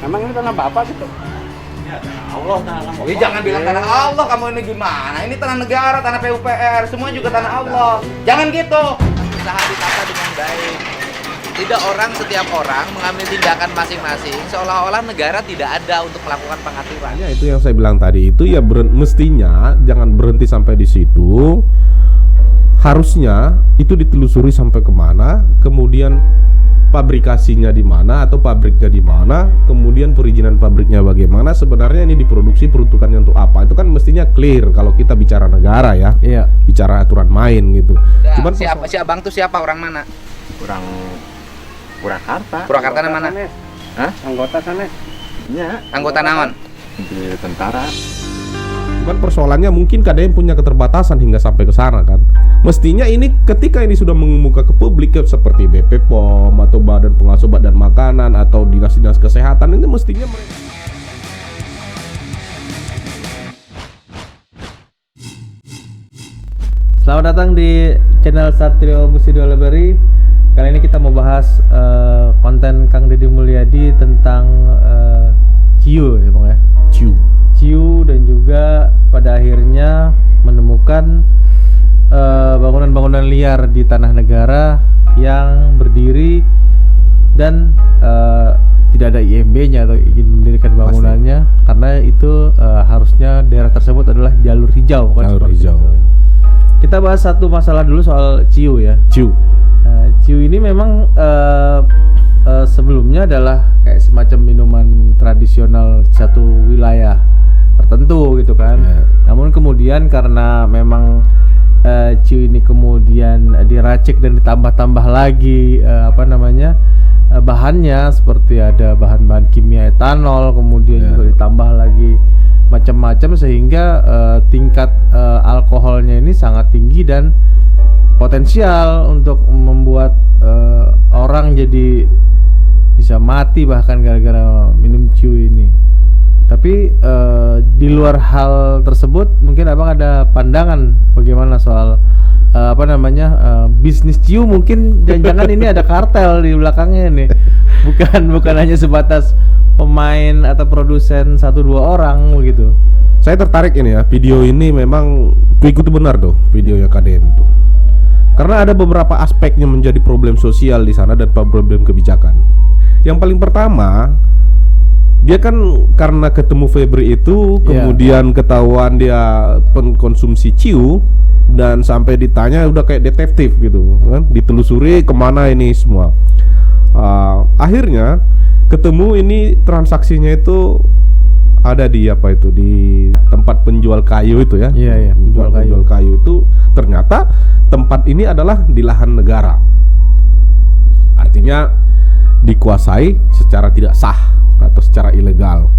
Emang ini tanah Bapak gitu? Ya, Allah tanah. Jangan bilang tanah Allah, kamu ini gimana? Ini tanah negara, tanah PUPR, semua juga tanah Allah. Jangan gitu. Usaha ditata dengan baik. Tidak setiap orang mengambil tindakan masing-masing seolah-olah negara tidak ada untuk melakukan pengaturan. Ya, itu yang saya bilang tadi itu ya mestinya jangan berhenti sampai di situ. Harusnya itu ditelusuri sampai kemana, kemudian pabrikasinya di mana atau pabriknya di mana, kemudian perizinan pabriknya bagaimana, sebenarnya ini diproduksi peruntukannya untuk apa. Itu kan mestinya clear kalau kita bicara negara ya. Iya. Bicara aturan main gitu. Nah, Cuman si Abang tuh siapa, orang mana? Kurang Purwakarta. Purwakarta mana? Hah? Anggota sana? Ya, Anggota naon? di tentara. Cuman persoalannya mungkin KDM punya keterbatasan hingga sampai ke sana kan. Mestinya ini ketika ini sudah mengemuka ke publik seperti BP POM atau Badan Pengawas Obat dan Makanan atau dinas-dinas kesehatan, ini mestinya mereka. Selamat datang di channel Satrio Musido Library. Kali ini kita mau bahas konten Kang Deddy Mulyadi tentang Ciu ya Bang ya. Ciu dan juga pada akhirnya menemukan bangunan-bangunan liar di tanah negara yang berdiri dan tidak ada IMB-nya atau izin mendirikan bangunannya. Pasti. Karena itu harusnya daerah tersebut adalah jalur hijau kan. Jalur hijau. Itu. Kita bahas satu masalah dulu soal Ciu ya. Ciu Ciu ini memang sebelumnya adalah kayak semacam minuman tradisional satu wilayah tertentu gitu kan. Namun kemudian karena memang Ciu ini kemudian diracik dan ditambah-tambah lagi bahannya, seperti ada bahan-bahan kimia etanol, kemudian juga ditambah lagi macam-macam sehingga tingkat alkoholnya ini sangat tinggi dan potensial untuk membuat orang jadi bisa mati bahkan gara-gara minum Ciu ini. Tapi di luar hal tersebut mungkin Abang ada pandangan bagaimana soal bisnis Ciu. Mungkin jangan-jangan ini ada kartel di belakangnya nih. Bukan hanya sebatas pemain atau produsen 1-2 orang begitu. Saya tertarik ini ya, video ini memang itu benar tuh videonya KDM itu. Karena ada beberapa aspeknya menjadi problem sosial di sana dan problem kebijakan. Yang paling pertama, dia kan karena ketemu Febri itu, kemudian ketahuan dia pengkonsumsi Ciu dan sampai ditanya udah kayak detektif gitu kan, ditelusuri kemana ini semua. Akhirnya ketemu ini transaksinya itu ada di di tempat penjual kayu itu ya. Iya, penjual kayu itu ternyata tempat ini adalah di lahan negara. Artinya dikuasai secara tidak sah atau secara ilegal.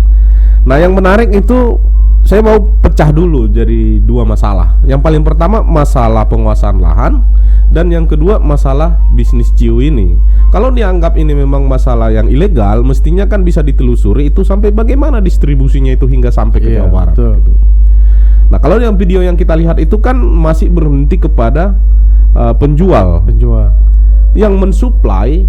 Nah, yang menarik itu saya mau pecah dulu jadi dua masalah. Yang paling pertama masalah penguasaan lahan, dan yang kedua masalah bisnis Ciu ini. Kalau dianggap ini memang masalah yang ilegal, mestinya kan bisa ditelusuri itu sampai bagaimana distribusinya itu hingga sampai ke Jawa Barat. Betul. Nah, kalau yang video yang kita lihat itu kan masih berhenti kepada penjual yang mensuplai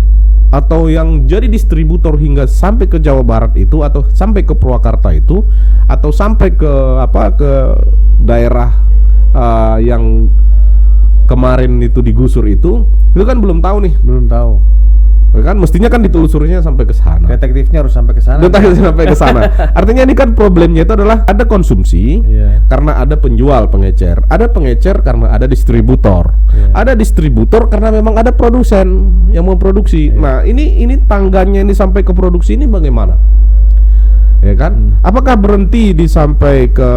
atau yang jadi distributor hingga sampai ke Jawa Barat itu, atau sampai ke Purwakarta itu, atau sampai ke daerah yang kemarin itu digusur itu kan belum tahu nih. Belum tahu. Kan mestinya kan ditelusurinya sampai ke sana. Detektifnya harus sampai ke sana. Sampai ke sana. Artinya ini kan problemnya itu adalah ada konsumsi karena ada penjual pengecer, ada pengecer karena ada distributor, ada distributor karena memang ada produsen yang memproduksi. Nah, ini tangganya ini sampai ke produksi ini bagaimana? Ya kan? Apakah berhenti di sampai ke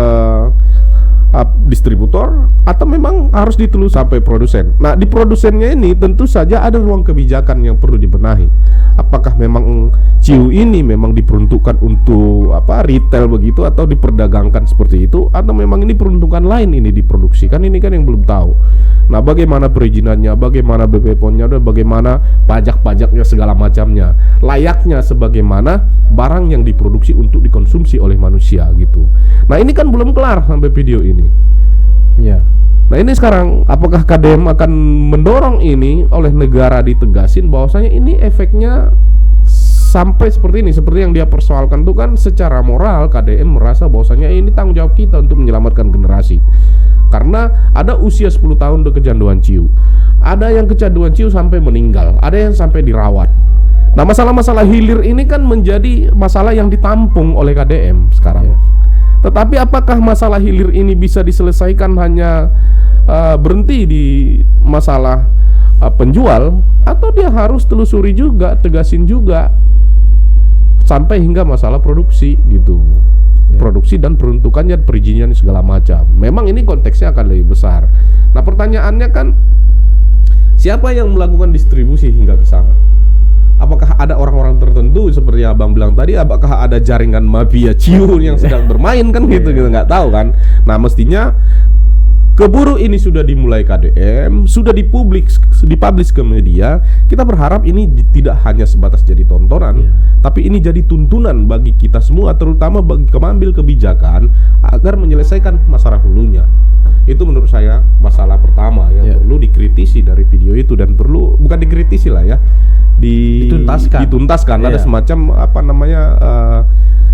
distributor atau memang harus ditelus sampai produsen? Nah, di produsennya ini tentu saja ada ruang kebijakan yang perlu dibenahi. Apakah memang Ciu ini memang diperuntukkan untuk retail begitu atau diperdagangkan seperti itu, atau memang ini peruntukan lain ini diproduksikan? Ini kan yang belum tahu. Nah, bagaimana perizinannya, bagaimana BPOM-nya, dan bagaimana pajak-pajaknya segala macamnya, layaknya sebagaimana barang yang diproduksi untuk dikonsumsi oleh manusia gitu. Nah, ini kan belum kelar sampai video ini. Nah, ini sekarang apakah KDM akan mendorong ini oleh negara ditegasin bahwasanya ini efeknya sampai seperti ini, seperti yang dia persoalkan itu kan secara moral KDM merasa bahwasanya ini tanggung jawab kita untuk menyelamatkan generasi. Karena ada usia 10 tahun udah kecanduan ciu. Ada yang kecanduan ciu sampai meninggal, ada yang sampai dirawat. Nah, masalah-masalah hilir ini kan menjadi masalah yang ditampung oleh KDM sekarang. Tetapi apakah masalah hilir ini bisa diselesaikan hanya berhenti di masalah penjual, atau dia harus telusuri juga, tegasin juga sampai hingga masalah produksi gitu. Produksi dan peruntukannya, perizinan segala macam. Memang ini konteksnya akan lebih besar. Nah, pertanyaannya kan siapa yang melakukan distribusi hingga ke sana? Apakah ada orang-orang tertentu seperti abang bilang tadi? Apakah ada jaringan mafia ciu yang sedang bermain kan gitu, kita nggak tahu kan. Nah, mestinya keburu ini sudah dimulai KDM, sudah dipublish ke media. Kita berharap ini tidak hanya sebatas jadi tontonan, tapi ini jadi tuntunan bagi kita semua, terutama bagi pengambil kebijakan agar menyelesaikan masalah hulunya. Itu menurut saya masalah pertama yang perlu dikritisi dari video itu, dan perlu bukan dikritisi lah ya, dituntaskan. Ada semacam apa namanya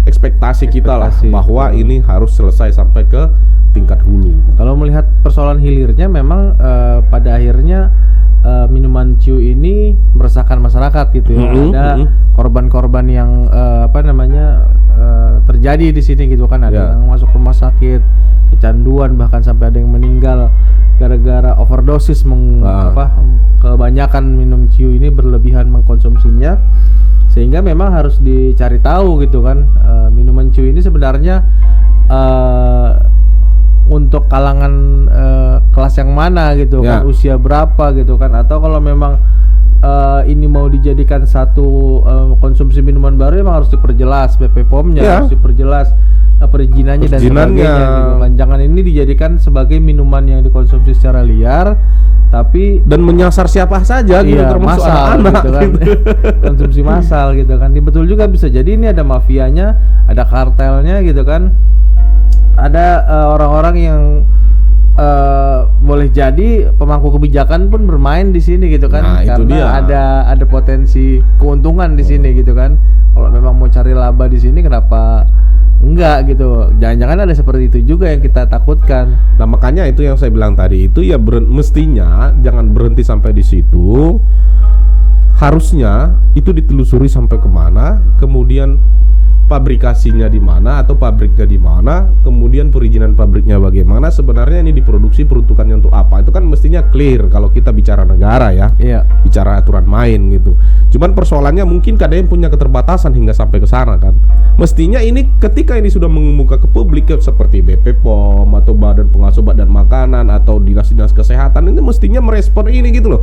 ekspektasi kita lah bahwa ini harus selesai sampai ke tingkat hulu. Kalau melihat persoalan hilirnya, memang pada akhirnya minuman ciu ini meresahkan masyarakat gitu ya. Ada korban-korban yang terjadi di sini gitu kan. Ada yang masuk rumah sakit, kecanduan, bahkan sampai ada yang meninggal gara-gara overdosis kebanyakan minum ciu ini, berlebihan mengkonsumsinya. Sehingga memang harus dicari tahu gitu kan, minuman ciu ini sebenarnya untuk kalangan kelas yang mana gitu kan, usia berapa gitu kan, atau kalau memang ini mau dijadikan satu konsumsi minuman baru, emang harus diperjelas BPOM-nya, harus diperjelas perizinannya dan sebagainya gitu kan. Jangan ini dijadikan sebagai minuman yang dikonsumsi secara liar tapi dan menyasar siapa saja gitu, termasuk anak-anak gitu kan. Konsumsi massal gitu kan. Betul juga, bisa jadi ini ada mafianya, ada kartelnya gitu kan. Ada orang-orang yang boleh jadi pemangku kebijakan pun bermain di sini gitu kan. Nah, karena ada potensi keuntungan di sini gitu kan. Kalau memang mau cari laba di sini, kenapa enggak gitu? Jangan-jangan ada seperti itu juga yang kita takutkan. Nah, makanya itu yang saya bilang tadi itu ya, mestinya jangan berhenti sampai di situ. Harusnya itu ditelusuri sampai kemana, kemudian pabrikasinya di mana atau pabriknya di mana, kemudian perizinan pabriknya bagaimana, sebenarnya ini diproduksi peruntukannya untuk apa. Itu kan mestinya clear kalau kita bicara negara ya. Bicara aturan main gitu. Cuman persoalannya mungkin KDM punya keterbatasan hingga sampai ke sana kan. Mestinya ini ketika ini sudah mengemuka ke publik seperti BPOM atau Badan Pengawas Obat dan Makanan atau dinas-dinas kesehatan, ini mestinya merespon ini gitu loh.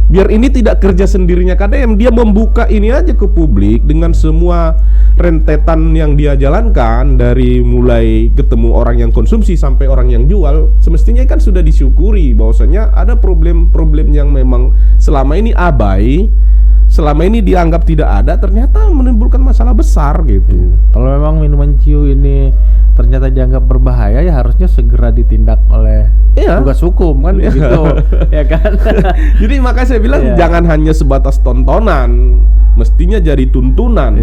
Biar ini tidak kerja sendirinya KDM, dia membuka ini aja ke publik dengan semua rentetan yang dia jalankan, dari mulai ketemu orang yang konsumsi sampai orang yang jual. Semestinya kan sudah disyukuri bahwasanya ada problem-problem yang memang selama ini abai, selama ini dianggap tidak ada, ternyata menimbulkan masalah besar gitu. Kalau memang minuman ciu ini ternyata dianggap berbahaya, ya harusnya segera ditindak oleh tugas hukum kan begitu. Ya kan. Jadi makanya saya bilang jangan hanya sebatas tontonan, mestinya jadi tuntunan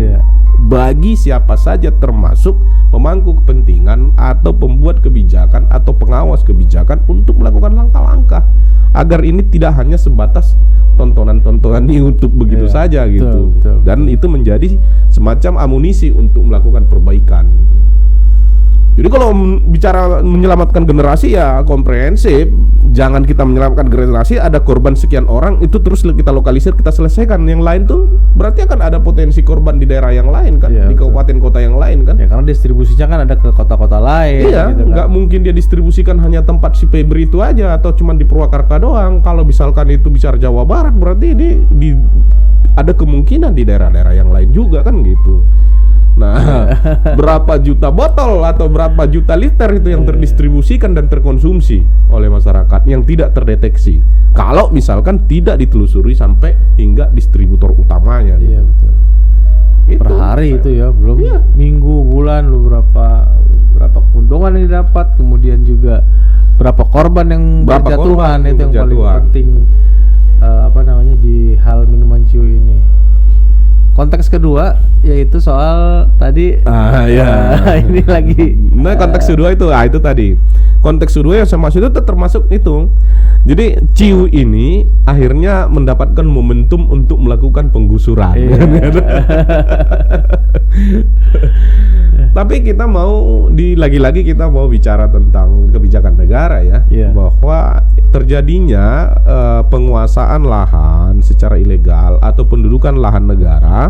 bagi siapa saja, termasuk pemangku kepentingan atau pembuat kebijakan atau pengawas kebijakan, untuk melakukan langkah-langkah agar ini tidak hanya sebatas tontonan-tontonan di YouTube begitu saja gitu. Dan itu menjadi semacam amunisi untuk melakukan perbaikan. Jadi kalau bicara menyelamatkan generasi ya komprehensif. Jangan kita menyelamatkan generasi, ada korban sekian orang, itu terus kita lokalisir, kita selesaikan. Yang lain tuh berarti akan ada potensi korban di daerah yang lain kan, di kabupaten kota yang lain kan. Ya karena distribusinya kan ada ke kota-kota lain. Iya, gitu kan. Nggak mungkin dia distribusikan hanya tempat si Febri itu aja, atau cuma di Purwakarta doang. Kalau misalkan itu bicara Jawa Barat, berarti ini ada kemungkinan di daerah-daerah yang lain juga kan gitu. Nah, berapa juta botol atau berapa juta liter itu yang terdistribusikan dan terkonsumsi oleh masyarakat yang tidak terdeteksi, kalau misalkan tidak ditelusuri sampai hingga distributor utamanya. Iya betul. Per hari itu ya, belum minggu, bulan, berapa keuntungan yang didapat, kemudian juga berapa korban yang berjatuhan, itu yang paling penting di hal minuman ciu ini. konteks kedua yaitu soal tadi ini lagi konteks kedua itu tadi. Konteks kedua yang saya maksud itu termasuk itu. Jadi Ciu ini akhirnya mendapatkan momentum untuk melakukan penggusuran. Tapi kita mau lagi-lagi kita mau bicara tentang kebijakan negara ya, bahwa terjadinya penguasaan lahan secara ilegal atau pendudukan lahan negara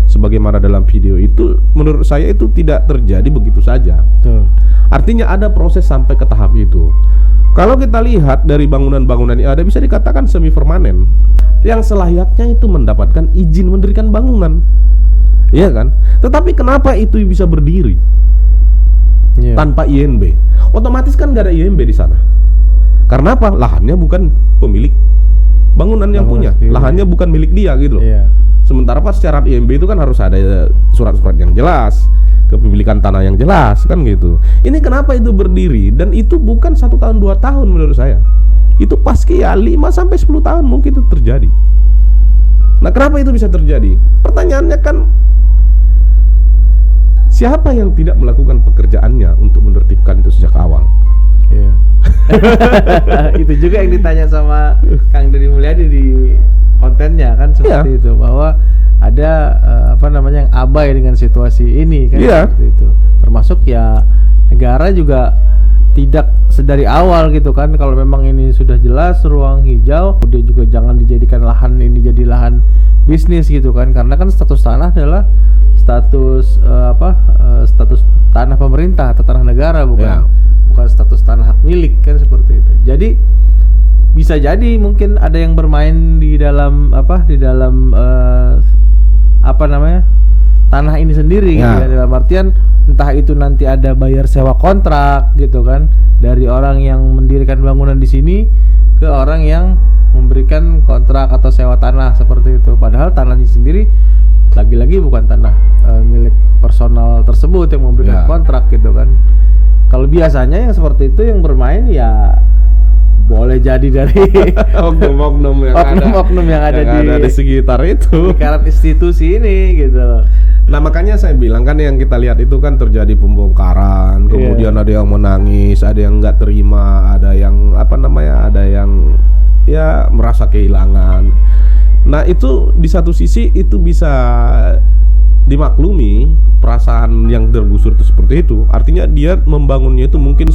sebagaimana dalam video itu, menurut saya itu tidak terjadi begitu saja. Betul. Artinya ada proses sampai ke tahap itu. Kalau kita lihat dari bangunan-bangunan yang ada bisa dikatakan semi permanen, yang selayaknya itu mendapatkan izin mendirikan bangunan, iya kan? Tetapi kenapa itu bisa berdiri tanpa INB? Otomatis kan nggak ada INB di sana. Karena apa? Lahannya bukan pemilik bangunan yang punya, lahannya bukan milik dia gitu loh. Sementara pas syarat INB itu kan harus ada surat-surat yang jelas, kepemilikan tanah yang jelas kan gitu. Ini kenapa itu berdiri, dan itu bukan 1 tahun 2 tahun menurut saya. Itu pasti ya 5-10 tahun mungkin itu terjadi. Nah, kenapa itu bisa terjadi? Pertanyaannya kan, siapa yang tidak melakukan pekerjaannya untuk menertibkan itu sejak awal? Itu juga yang ditanya sama Kang Deddy Mulyadi di kontennya kan seperti itu, bahwa ada yang abai dengan situasi ini kan seperti itu. Termasuk ya negara juga tidak sedari awal gitu kan, kalau memang ini sudah jelas ruang hijau, dia juga jangan dijadikan lahan ini jadi lahan bisnis gitu kan, karena kan status tanah adalah status status tanah pemerintah atau tanah negara, bukan status tanah hak milik kan seperti itu. Jadi bisa jadi mungkin ada yang bermain di dalam tanah ini sendiri gitu ya, dalam artian entah itu nanti ada bayar sewa kontrak gitu kan dari orang yang mendirikan bangunan di sini ke orang yang memberikan kontrak atau sewa tanah seperti itu, padahal tanahnya sendiri lagi-lagi bukan tanah milik personal tersebut yang memberikan kontrak gitu kan. Kalau biasanya yang seperti itu yang bermain ya boleh jadi dari oknum-oknum yang ada di sekitar itu, lingkaran institusi ini gitu loh. Nah, makanya saya bilang kan yang kita lihat itu kan terjadi pembongkaran, kemudian ada yang menangis, ada yang nggak terima, ada yang ada yang ya merasa kehilangan. Nah, itu di satu sisi itu bisa dimaklumi perasaan yang tergusur itu seperti itu. Artinya dia membangunnya itu mungkin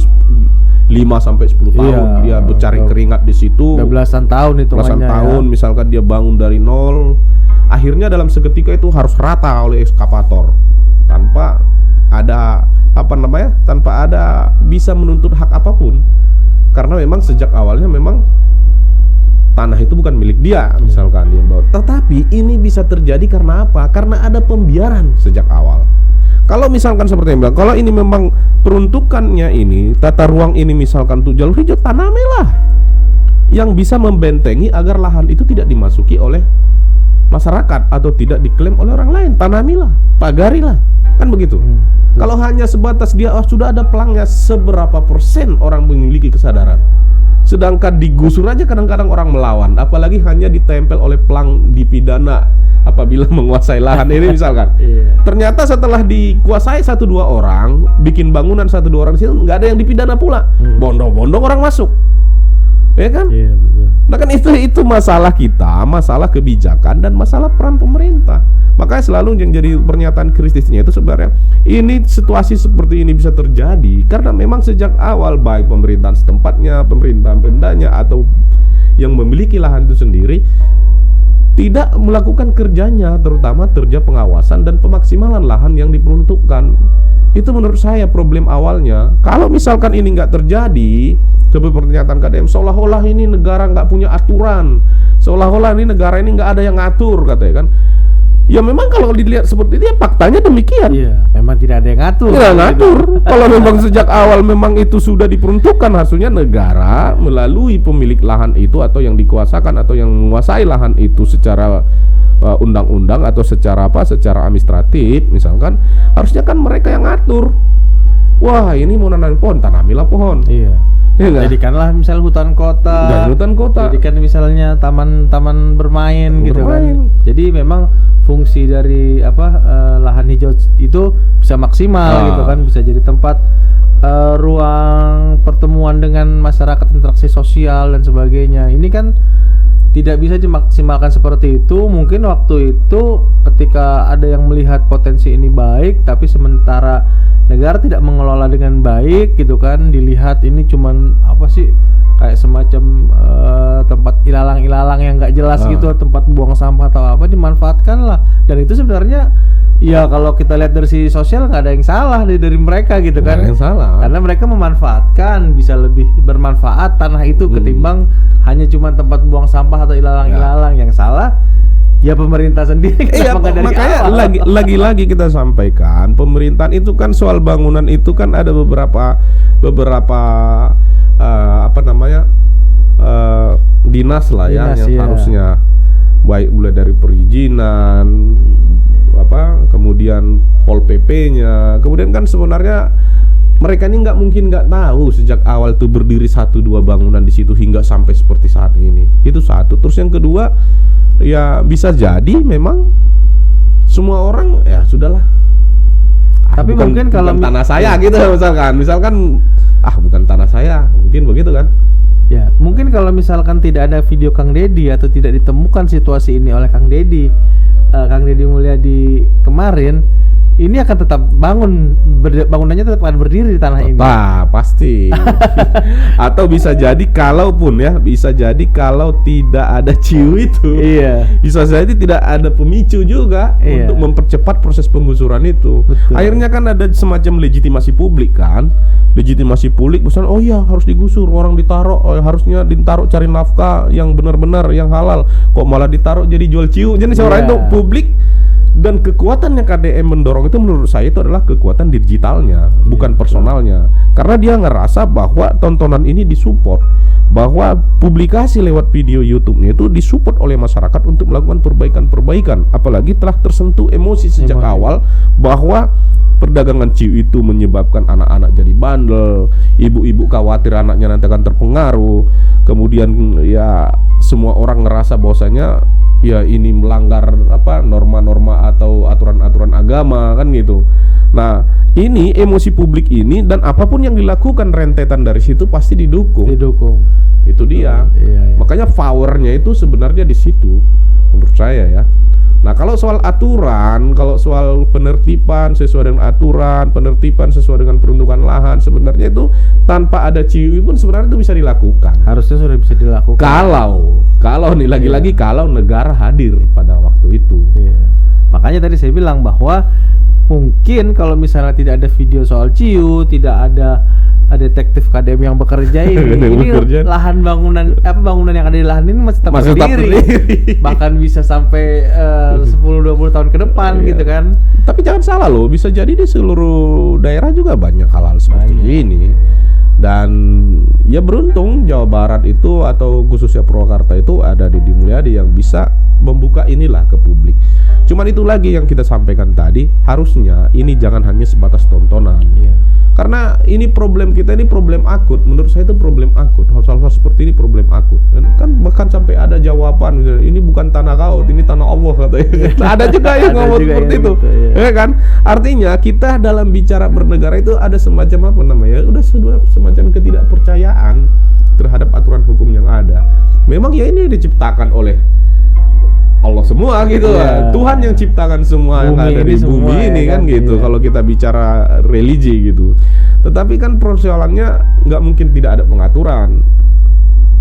5-10 tahun, dia bercari keringat di situ. Belasan tahun itu. Belasan tahun, misalkan dia bangun dari nol. Akhirnya dalam seketika itu harus rata oleh ekskavator tanpa ada tanpa ada bisa menuntut hak apapun. Karena memang sejak awalnya memang tanah itu bukan milik dia, misalkan dia bawa. Tetapi ini bisa terjadi karena apa? Karena ada pembiaran sejak awal. Kalau misalkan seperti yang bilang, kalau ini memang peruntukannya ini, tata ruang ini misalkan untuk jalur hijau, tanamilah yang bisa membentengi agar lahan itu tidak dimasuki oleh masyarakat atau tidak diklaim oleh orang lain. Tanamilah, pagarilah, kan begitu. Kalau hanya sebatas dia sudah ada pelangnya, seberapa persen orang memiliki kesadaran? Sedangkan digusur aja kadang-kadang orang melawan, apalagi hanya ditempel oleh pelang dipidana apabila menguasai lahan ini misalkan. Ternyata setelah dikuasai 1-2 orang, bikin bangunan 1-2 orang di situ, nggak ada yang dipidana pula. Bondong-bondong orang masuk, ya kan? Betul. Nah kan itu masalah kita, masalah kebijakan dan masalah peran pemerintah. Makanya selalu yang jadi pernyataan kritisnya itu sebenarnya ini situasi seperti ini bisa terjadi karena memang sejak awal baik pemerintahan setempatnya, pemerintahan pemdanya atau yang memiliki lahan itu sendiri tidak melakukan kerjanya, terutama kerja pengawasan dan pemaksimalan lahan yang diperuntukkan. Itu menurut saya problem awalnya. Kalau misalkan ini nggak terjadi, seperti pernyataan KDM, seolah-olah ini negara nggak punya aturan, seolah-olah ini negara ini nggak ada yang ngatur, katanya kan. Ya memang kalau dilihat seperti itu ya faktanya demikian. Iya, memang tidak ada yang ngatur. Tidak ngatur. Kalau memang sejak awal memang itu sudah diperuntukkan, harusnya negara melalui pemilik lahan itu atau yang dikuasakan atau yang menguasai lahan itu secara undang-undang atau secara secara administratif misalkan, harusnya kan mereka yang ngatur. Wah, ini mau nanam pohon, tanamilah pohon. Iya. Ya nggak? Jadikanlah misal hutan kota. Dan hutan kota. Jadikan misalnya taman-taman bermain gitu kan. Jadi memang fungsi dari lahan hijau itu bisa maksimal gitu kan, bisa jadi tempat ruang pertemuan dengan masyarakat, interaksi sosial dan sebagainya. Ini kan tidak bisa dimaksimalkan seperti itu. Mungkin waktu itu ketika ada yang melihat potensi ini baik, tapi sementara negara tidak mengelola dengan baik gitu kan, dilihat ini cuman apa sih, kayak semacam tempat ilalang-ilalang yang nggak jelas gitu, tempat buang sampah atau apa, dimanfaatkan lah. Dan itu sebenarnya ya kalau kita lihat dari sisi sosial nggak ada yang salah dari mereka gitu kan. Nggak ada yang salah. Karena mereka memanfaatkan, bisa lebih bermanfaat tanah itu ketimbang hanya cuma tempat buang sampah atau ilalang-ilalang. Yang salah ya pemerintah sendiri. Iya, makanya lagi-lagi kita sampaikan, pemerintahan itu kan soal bangunan itu kan ada beberapa dinas lah ya, yang harusnya baik mulai dari perizinan, kemudian Pol PP-nya, kemudian kan sebenarnya mereka ini mungkin nggak tahu sejak awal tuh berdiri 1-2 bangunan di situ hingga sampai seperti saat ini. Itu satu. Terus yang kedua, ya bisa jadi memang semua orang ya sudahlah. Tapi mungkin kalau tanah saya gitu misalkan bukan tanah saya, mungkin begitu kan. Ya, mungkin kalau misalkan tidak ada video Kang Deddy atau tidak ditemukan situasi ini oleh Kang Deddy Mulyadi kemarin, ini akan tetap bangunannya tetap akan berdiri di tanah ini. Pasti. Atau bisa jadi kalau tidak ada ciu itu, bisa jadi tidak ada pemicu juga untuk mempercepat proses penggusuran itu. Betul. Akhirnya kan ada semacam legitimasi publik kan. Legitimasi publik misalnya, harus digusur, orang ditaruh, harusnya ditaruh cari nafkah yang benar-benar yang halal, kok malah ditaruh jadi jual ciu. Jadi seorang itu publik. Dan kekuatan yang KDM mendorong itu menurut saya itu adalah kekuatan digitalnya, bukan personalnya. Karena dia ngerasa bahwa tontonan ini disupport, bahwa publikasi lewat video YouTube-nya itu disupport oleh masyarakat untuk melakukan perbaikan-perbaikan. Apalagi telah tersentuh emosi sejak awal bahwa perdagangan ciu itu menyebabkan anak-anak jadi bandel, ibu-ibu khawatir anaknya nanti akan terpengaruh. Kemudian ya semua orang ngerasa bahwasanya ya ini melanggar norma-norma atau aturan-aturan agama kan gitu. Nah, ini emosi publik ini dan apapun yang dilakukan rentetan dari situ pasti didukung. Itu dia. Iya. Makanya powernya itu sebenarnya di situ menurut saya ya. Nah, kalau soal aturan, kalau soal penertiban sesuai dengan aturan, penertiban sesuai dengan peruntukan lahan, sebenarnya itu tanpa ada ciu pun sebenarnya itu bisa dilakukan. Harusnya sudah bisa dilakukan. Kalau nih lagi-lagi kalau negara hadir pada waktu itu. Makanya tadi saya bilang bahwa mungkin kalau misalnya tidak ada video soal ciu, tidak ada detektif KDM yang bekerja ini lahan bangunan yang ada di lahan ini masih tetap berdiri. Bahkan bisa sampai 10-20 tahun ke depan gitu kan. Tapi jangan salah loh, bisa jadi di seluruh daerah juga banyak hal-hal seperti ini. Dan ya beruntung Jawa Barat itu atau khususnya Purwakarta itu ada Deddy Mulyadi yang bisa membuka inilah ke publik. Cuman itu lagi yang kita sampaikan tadi, harusnya ini jangan hanya sebatas tontonan. Karena ini problem kita, ini problem akut. Menurut saya itu problem akut. Hal-hal seperti ini problem akut. Kan bahkan sampai ada jawaban, ini bukan tanah kau, ini tanah Allah katanya. Ada juga yang ngomong seperti itu. Ya kan? Artinya kita dalam bicara bernegara itu ada semacam udah semacam ketidakpercayaan terhadap aturan hukum yang ada. Memang ya ini diciptakan oleh Allah semua gitu Tuhan yang ciptakan semua yang ada di bumi ini kan gitu. Kalau kita bicara religi gitu. Tetapi kan persoalannya nggak mungkin tidak ada pengaturan.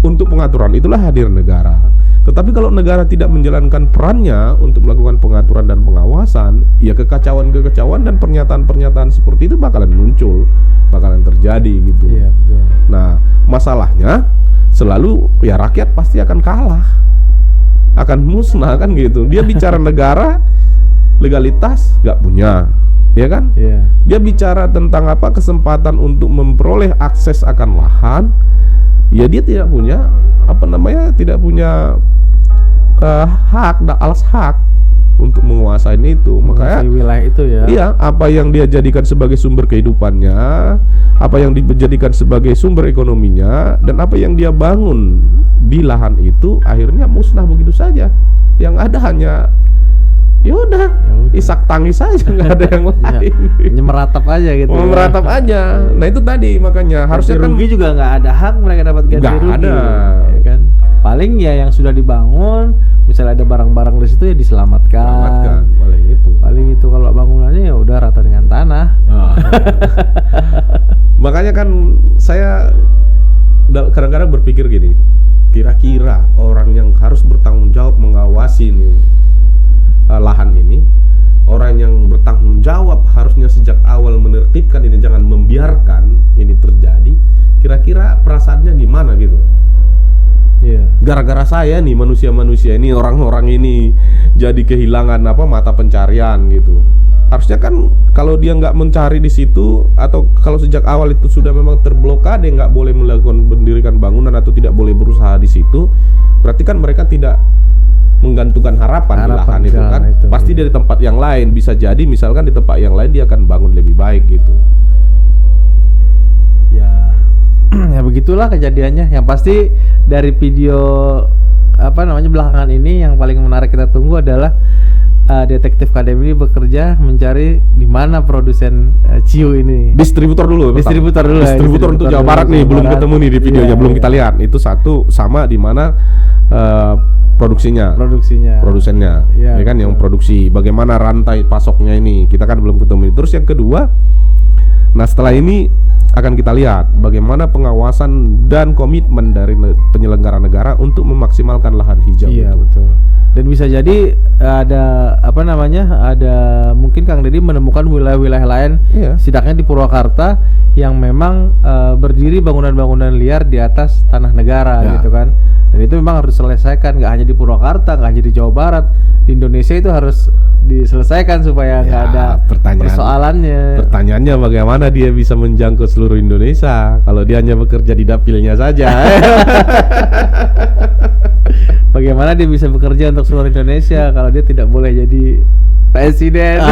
Untuk pengaturan itulah hadir negara. Tetapi kalau negara tidak menjalankan perannya untuk melakukan pengaturan dan pengawasan, ya kekacauan dan pernyataan-pernyataan seperti itu bakalan muncul, bakalan terjadi gitu. Nah, masalahnya selalu ya rakyat pasti akan kalah, akan musnah kan gitu. Dia bicara negara, legalitas nggak punya, ya kan? Dia bicara tentang kesempatan untuk memperoleh akses akan lahan, ya dia tidak punya tidak punya hak, alas hak. untuk menguasai itu. Makanya Menguasai wilayah itu ya. iya, apa yang dia jadikan sebagai sumber kehidupannya, apa yang dijadikan sebagai sumber ekonominya, dan apa yang dia bangun di lahan itu akhirnya musnah begitu saja. Yang ada hanya ya udah isak tangis saja, nggak ada yang lain. Hanya meratap aja gitu. Mau meratap aja. Nah itu tadi makanya harusnya Ganti kan rugi juga nggak ada hak mereka dapat ganti Nggak rugi. ada. Ya kan? Paling ya yang sudah dibangun, misalnya ada barang-barang di situ ya diselamatkan. selamatkan paling itu. Paling itu kalau bangunannya ya udah rata dengan tanah. Makanya kan saya kadang-kadang berpikir gini, kira-kira orang yang harus bertanggung jawab mengawasi nih lahan ini, orang yang bertanggung jawab harusnya sejak awal menertibkan ini, jangan membiarkan ini terjadi. Kira-kira perasaannya gimana gitu? Iya. Gara-gara saya nih manusia-manusia ini, orang-orang ini jadi kehilangan mata pencarian gitu. Harusnya kan kalau dia nggak mencari di situ, atau kalau sejak awal itu sudah memang terblokade, nggak boleh mendirikan bangunan atau tidak boleh berusaha di situ, berarti kan mereka tidak menggantungkan harapan di lahan itu kan. itu. Pasti dari tempat yang lain, bisa jadi misalkan di tempat yang lain dia akan bangun lebih baik gitu. Ya, ya begitulah kejadiannya. Yang pasti dari video belakangan ini yang paling menarik kita tunggu adalah detektif KDM ini bekerja mencari di mana produsen Ciu ini. Distributor dulu. Distributor dulu ya, Distributor untuk Jawa Barat nih, belum ketemu nih di videonya, Iya, belum iya. kita lihat. Itu satu, sama di mana produksinya. Produsennya, Iya, ya kan, yang betul. produksi. Bagaimana rantai pasoknya ini, kita kan belum ketemu. Terus yang kedua, nah setelah ini akan kita lihat bagaimana pengawasan dan komitmen dari penyelenggara negara untuk memaksimalkan lahan hijau. Iya, itu. betul. Dan bisa jadi ada ada mungkin Kang Deddy menemukan wilayah-wilayah lain, Iya. setidaknya di Purwakarta yang memang berdiri bangunan-bangunan liar di atas tanah negara Ya. gitu kan. Dan itu memang harus diselesaikan, nggak hanya di Purwakarta, nggak hanya di Jawa Barat, di Indonesia itu harus diselesaikan supaya nggak Ya, ada persoalannya. Pertanyaannya bagaimana dia bisa menjangkau seluruh Indonesia kalau dia hanya bekerja di dapilnya saja. Bagaimana dia bisa bekerja untuk seluruh Indonesia kalau dia tidak boleh jadi presiden?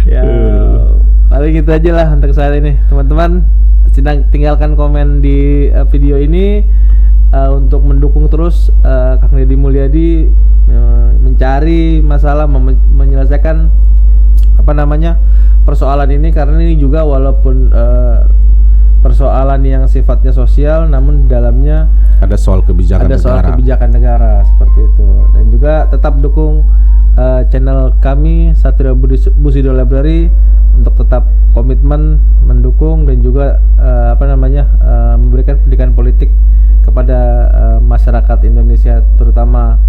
Ya, paling gitu aja lah untuk saat ini, teman-teman. Tinggalkan komen di video ini untuk mendukung terus Kang Deddy Mulyadi mencari masalah, menyelesaikan persoalan ini, karena ini juga walaupun persoalan yang sifatnya sosial, namun di dalamnya Ada soal kebijakan kebijakan negara seperti itu. Dan juga tetap dukung channel kami Satrio Busido Library untuk tetap komitmen mendukung dan juga memberikan pendidikan politik kepada masyarakat Indonesia, terutama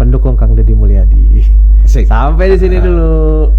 pendukung Kang Deddy Mulyadi. Asik. Sampai di sini dulu.